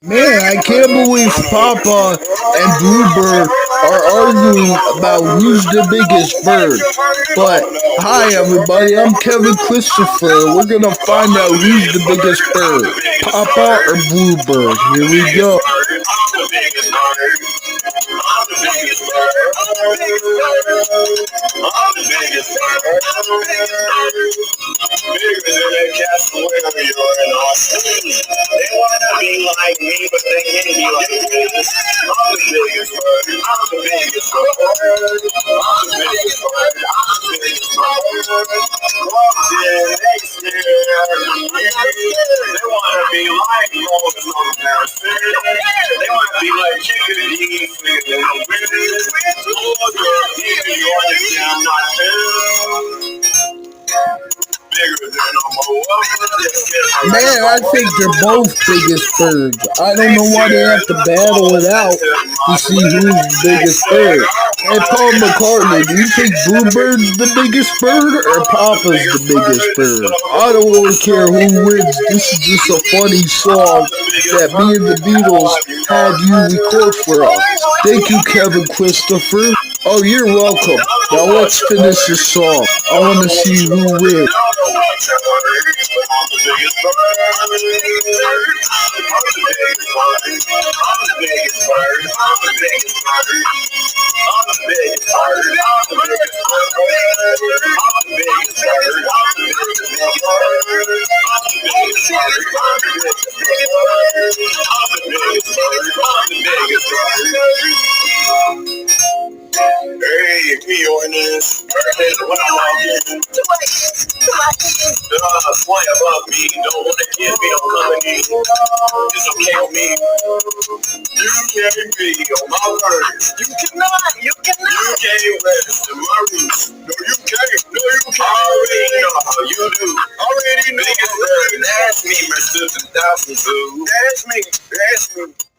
Man, I can't believe Papa and Bluebird are arguing about who's the biggest bird. But hi everybody, I'm Kevin Christopher. We're gonna find out who's the biggest bird, Papa or Bluebird. Here we go. Bigger than that castle wherever you are in Austin. They wanna be like me, but they can't be like this. I'm the biggest bird. I'm the biggest bird. I'm the biggest bird. I'm the biggest bird. Walked in next year. They wanna be like Moses on the mountain. They wanna be like Chicken D. Singing in the wind. Oh, girl, you understand I'm not too bigger than Man, I think they're both biggest birds. I don't know why they have to battle it out to see who's the biggest bird. Hey, Paul McCartney, do you think Bluebird's the biggest bird or Papa's the biggest bird? I don't really care who wins. This is just a funny song that me and the Beatles had you record for us. Thank you, Kevin Christopher. Oh, you're welcome. Now let's finish this song. I want to see who wins. Hey, me on this. When I walk in, fly above me. Don't wanna give me no company. It's okay with me. You can't be on my words. You cannot. You can't rest in my roots. No, you can't. No, you can't. I already know how you do. Already know. Biggest bird. Ask me, my 7,000 food. Ask me.